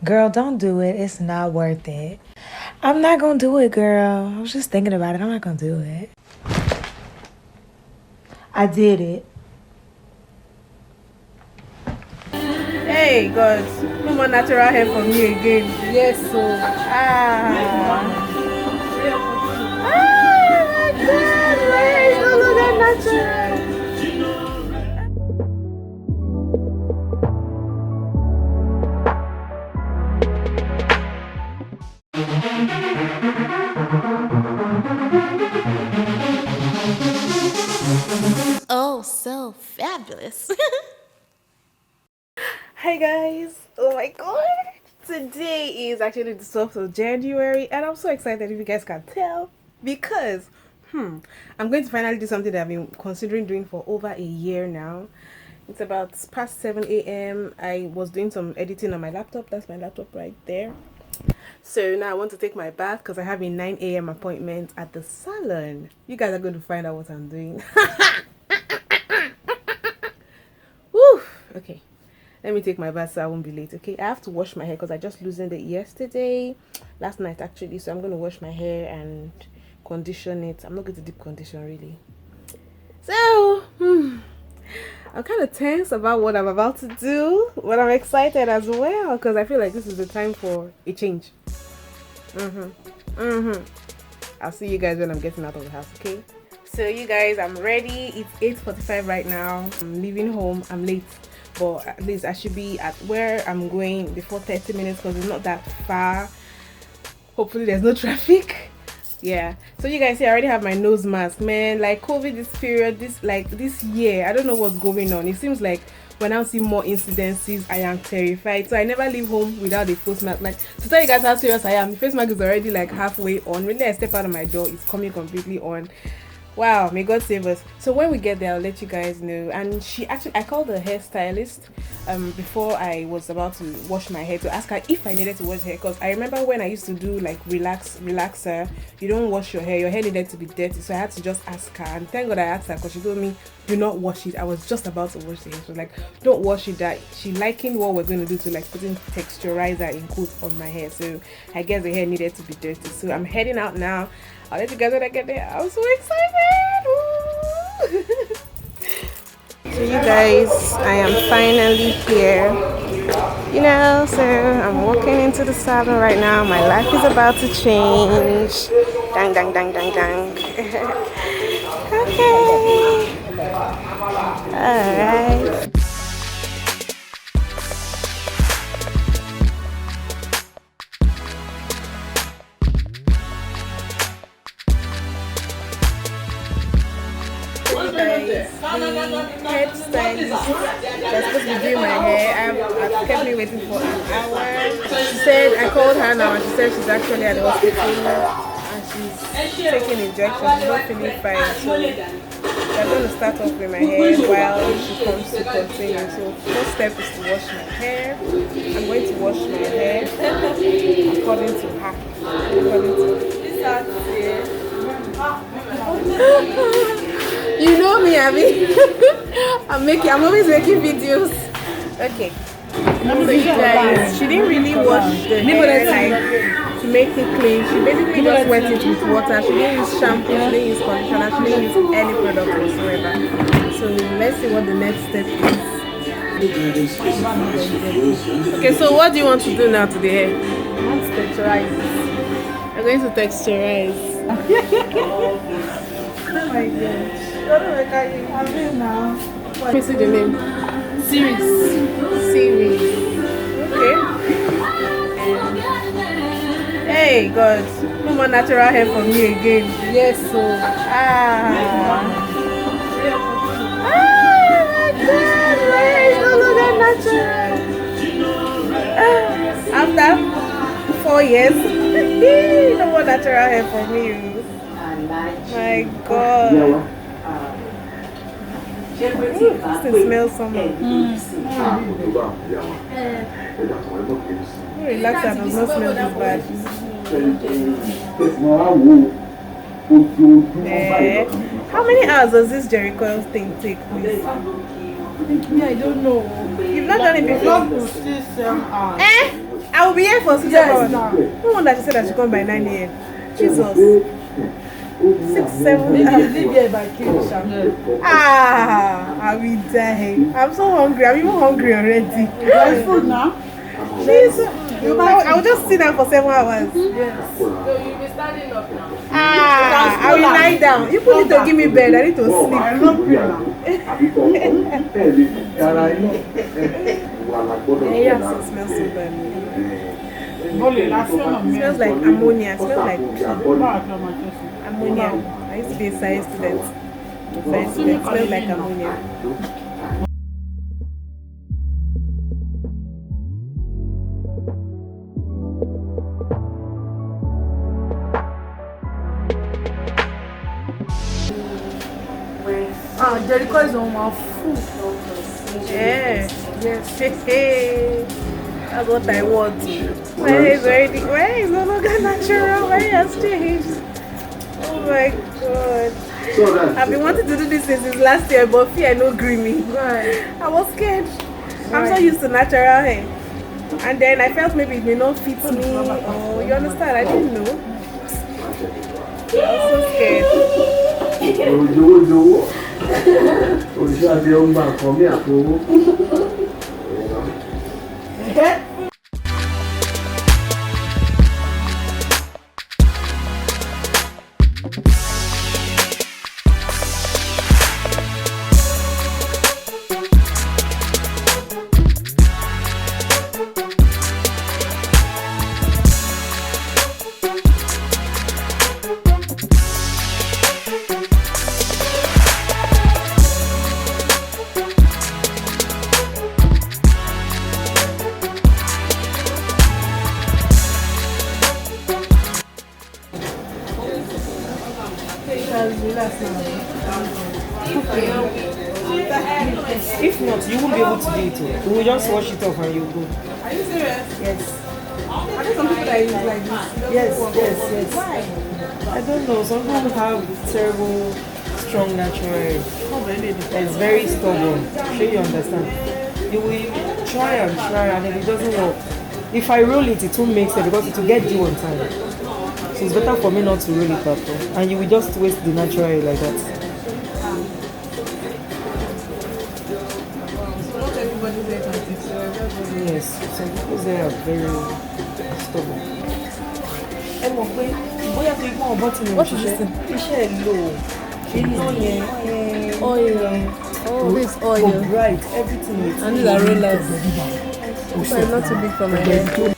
Girl, don't do it. It's not worth it. I'm not gonna do it, girl. I was just thinking about it. I'm not gonna do it. I did it. Hey, God, no more natural hair from me again. Yes, so. My God, my hair is no longer natural. Oh, so fabulous. Hi guys, oh my God. Today is actually the 12th of January and I'm so excited if you guys can tell because I'm going to finally do something that I've been considering doing for over a year now. It's about past 7 a.m. I was doing some editing on my laptop. That's my laptop right there. So now I want to take my bath because I have a 9 a.m. appointment at the salon. You guys are going to find out what I'm doing. Woo! Okay. Let me take my bath so I won't be late, okay? I have to wash my hair because I just loosened it yesterday. Last night, actually. So I'm going to wash my hair and condition it. I'm not going to deep condition, really. So, I'm kind of tense about what I'm about to do. But I'm excited as well because I feel like this is the time for a change. I'll see you guys when I'm getting out of the house, okay? So you guys, I'm ready. It's 8:45 right now. I'm leaving home. I'm late. But at least I should be at where I'm going before 30 minutes because it's not that far. Hopefully there's no traffic. Yeah, so you guys see I already have my nose mask, man. Like COVID this period, this year, I don't know what's going on. It seems like when I see more incidences, I am terrified. So I never leave home without a face mask. Like, to tell you guys how serious I am, the face mask is already like halfway on. When I step out of my door, it's coming completely on. Wow, may God save us. So when we get there, I'll let you guys know. And I called the hairstylist before I was about to wash my hair to ask her if I needed to wash hair, because I remember when I used to do like relaxer, you don't wash your hair needed to be dirty, so I had to just ask her. And thank God I asked her because she told me do not wash it. I was just about to wash the hair, so like don't wash it. That she likened what we're going to do to like putting texturizer in quotes on my hair, so I guess the hair needed to be dirty. So I'm heading out now. I'll let you guys when I get there. I'm so excited. So you guys, I am finally here. So I'm walking into the salon right now. My life is about to change. Dang, dang, dang, dang, dang. Okay. Alright. The head stylist that's supposed to be doing my hair. I've kept me waiting for an hour. She said, I called her now and she said she's actually at the hospital and she's taking injections. She's not feeling fine. So we're going to start off with my hair while she comes to continue. So first step is to wash my hair. I'm going to wash my hair according to her. You know me, Abby. I'm always making videos. Okay. So you guys, she didn't really wash the hair like to make it clean. She basically just wet it with water. She didn't use shampoo, she didn't use conditioner, she didn't use any product whatsoever. So let's see what the next step is. Okay, so what do you want to do now to the hair? I want to texturize. We're going to texturize. Oh my gosh. Let me see the name. Series. Okay. Hey, God. No more natural hair for me again. Yes, so. My God. My hair is no longer natural. After 4 years, no more natural hair for me. My God. This thing smells somehow. Relax, I does not smell this bad. How many hours does this Jerrycurls thing take, please? I don't know. You've not done it before? Still 7 hours. I will be here for 6 hours. No wonder she said I should come by 9 a.m. Jesus. 6, 7 hours. Leave here by Kingsha. I will die. I'm so hungry. I'm even hungry already. There's food now. Jesus. I will just sit down for 7 hours. Yes. So you'll be standing up now. I will lie down. You need to give me bed. I need to sleep. I'm not free now. The air also smells so bad. Smells like ammonia. Smells like ammonia. I used to be a science student. Science student smells like ammonia. Jerrycurls on my food. Yeah. Yes. That's what I want. My hair is already. My hair is no longer natural. My hair has changed. Oh my god. I've been wanting to do this since last year, but fear no grimy. Right. I was scared. I'm so used to natural hair. And then I felt maybe it may not fit me. Oh, you understand? I didn't know. I was so scared. If not, you won't be able to do it. We will just wash it off and you go. Are you serious? Yes. Are there some people that use like this? Yes. Why? I don't know. Some people have terrible, strong natural hair. It's very stubborn. Sure you understand. You will try and if it doesn't work. If I roll it, it won't make sense because it will get you on time. So it's better for me not to roll it at all. And you will just waste the natural hair like that. Yes, some people's hair are very stubborn. What is this? Iṣẹ́ lò. Oil. Oh, this oil. Bright, everything is. And these are rollers. Sorry, not too big for my hair.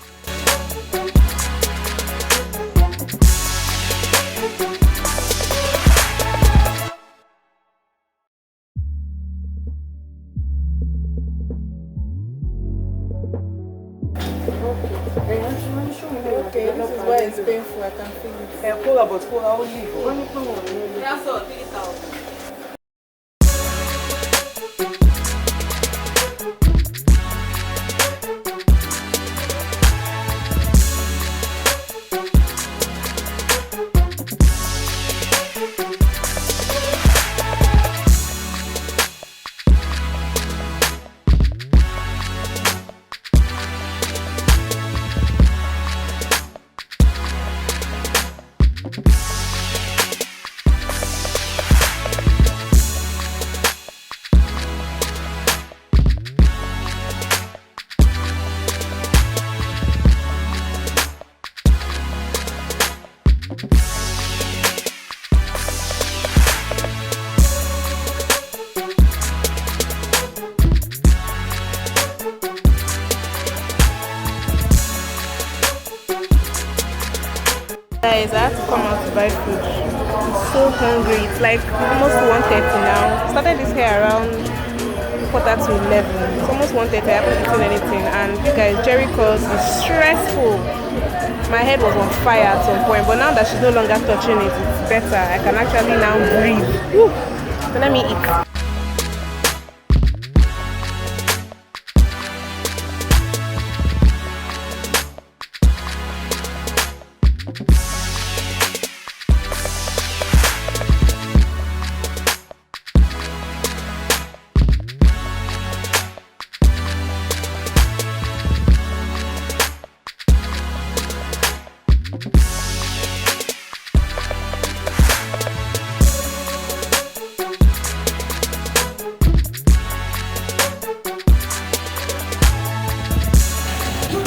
Okay, this is why it's painful. I can feel it. Cola, but cola only. Yeah, so 3,000. Guys, I have to come out to buy food. I'm so hungry. It's like almost 1:30 now. Started this hair around 11:15. It's almost 1:30. I haven't eaten anything. And you guys, Jerrycurls is stressful. My head was on fire at some point, but now that she's no longer touching it, it's better. I can actually now breathe. Whew. So let me eat.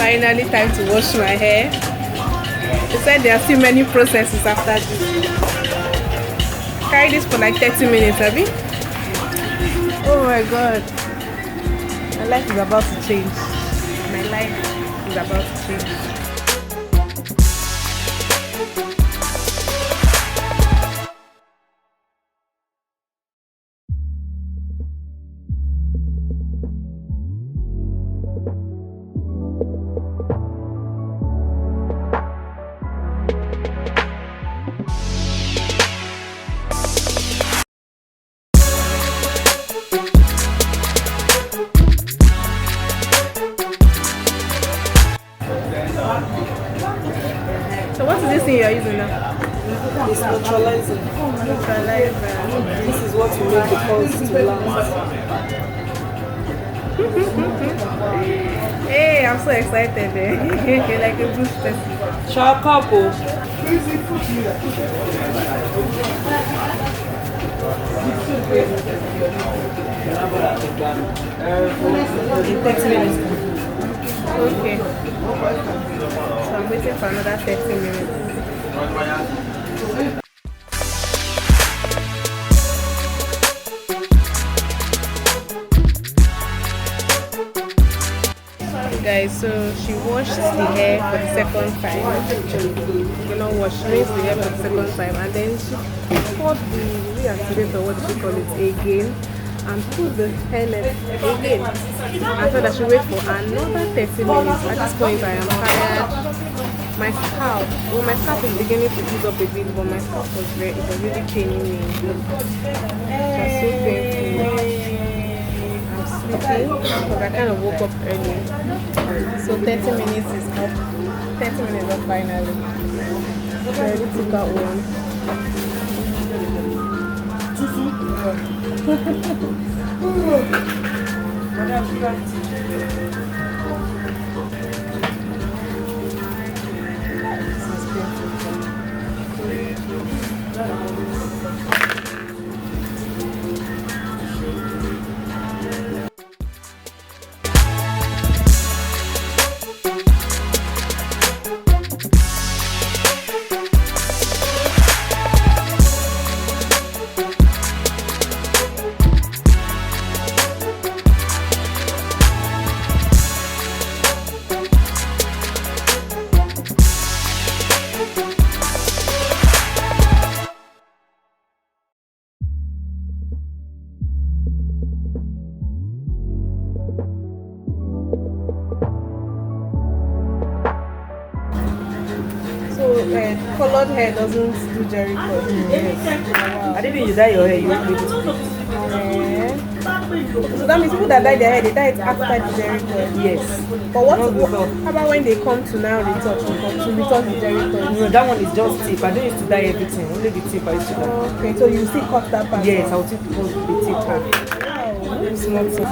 Finally time to wash my hair. They said there are still many processes after this. Carry this for like 30 minutes, Abby. Oh my god. My life is about to change. My life is about to change. So what is this thing you are using now? It's neutralizing. Neutralizer. This is what will make the curls to last. Hey, I'm so excited. You're like a booster. Chakapo. Okay. So I'm waiting for another 30 minutes. Guys, so she washed the hair for the second time. You know, wash, rinse the hair for the second time, and then she poured the reactivator, what do you call it, again, and put the hair net again. After that, she wait for another 30 minutes. At this point, I am tired. My scalp, well, my scalp is beginning to ease up a bit, but my scalp was it was really paining me. It was so painful. Because I kind of woke up early. So 30 minutes is up. 30 minutes up finally. So I already took out one. Colored hair doesn't do Jerrycurls. Yes. I didn't know you dye your hair, you won't be able to. So that means people that dye their hair, they dye it after the Jerrycurls. Yes. But what how about when they come to now retouch to retouch the Jerrycurls? No, that one is just tip. I don't used to dye everything, only the tip I used to dye. Okay, so you still cut that part? Yes, I will take the tip off. It's not so.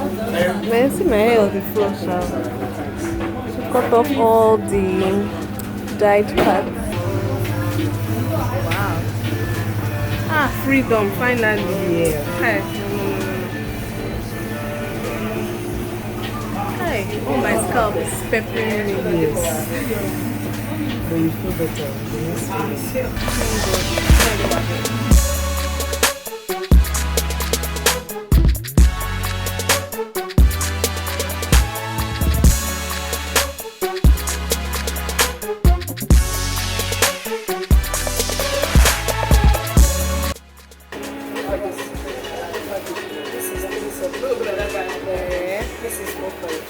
Man, see my hair on the floor, Shao. She cut off all the dyed parts. Wow. Ah, freedom, finally. Yeah. Hi. Hi. Oh, my scalp is peppering me. Yes. But you feel better. This is perfect.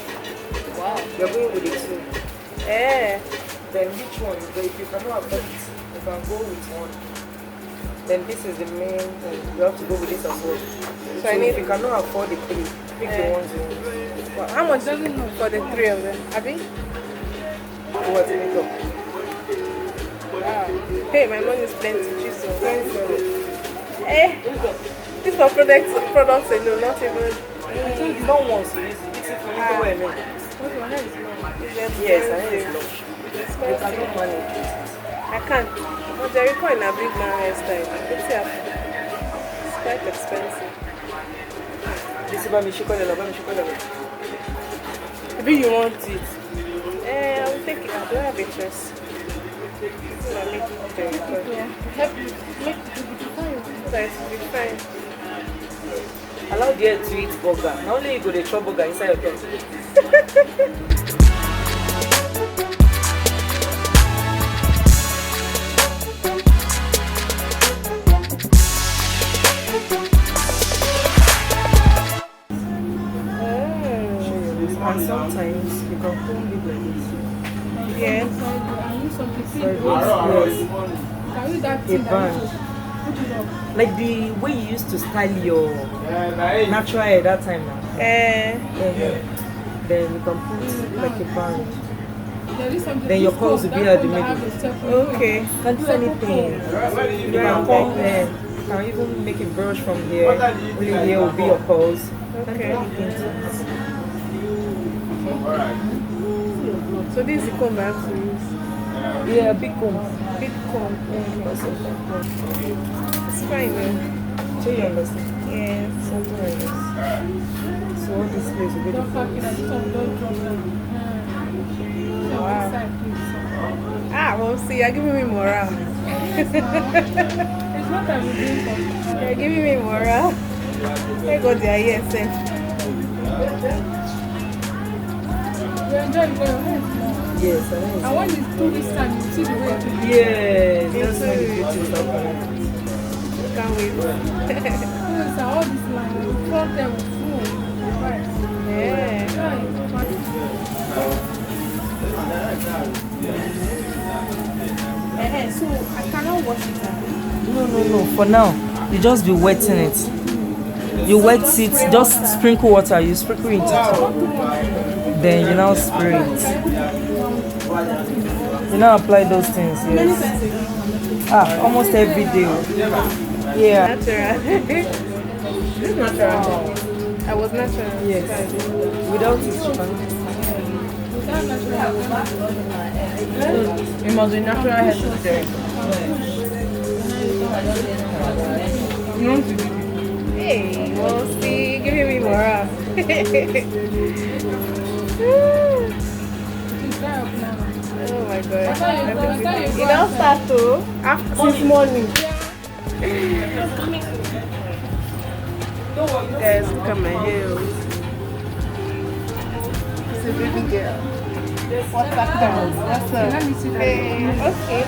Wow. You're going with it too. Eh. Then which one? But if you cannot afford it, you can go with one. Then this is the main thing. You have to go with this as well. So I need, if you cannot afford the three, pick the ones you want. Well, how much does it for the three of them? Abby? What to make up? Wow. Hey, my money is plenty. Jesus. Eh. This for products alone, not even. You don't want to use it. It's for you to wear alone. Yes, I know it's long. You cannot manage it. I can't. But Jerrycurls in a big man hairstyle. It's quite expensive. This is about me, she call it. Maybe you want it. have interest. Help make the fine. Allow the to eat burger. Not only you go the chop burger inside your tongue. And sometimes you can pull it like this. Yes. A band. Like the way you used to style your natural hair that time now. Then you can put like a band. Then your curls will be at the middle. Okay. You can do anything. You can comb hair. You can even make a brush from here. Only here will be your curls. Okay. So this is the comb I have to use. Yeah, big comb. Big comb. It's fine though. So you understand? Yes. Something like this. So all this place will be the Wow. Ah, well, see, you're giving me morale. It's what I'm doing for. You're giving me morale. I got the ISF. You enjoy because your hair is long. Yes, I know. And when it's 2 weeks time, you see the way it is. Yes, that's when the beauty is happening. Can't wait. So all this line, the front there was full. Right. Yeah. So I cannot wash it out. No. For now, you just be wetting it. You wet it, just sprinkle water. You sprinkle it. Then you now spray it. You now apply those things. Yes. Almost every day. Yeah. Natural. This is natural. I was natural. Yes. Without it, you It must be natural hair to there. Hey, well, see, giving me morale. Oh my god. It all starts too. Since morning. Guys, look at my heels. It's a baby girl. What's that? That's a... Let me see that. Hey, okay.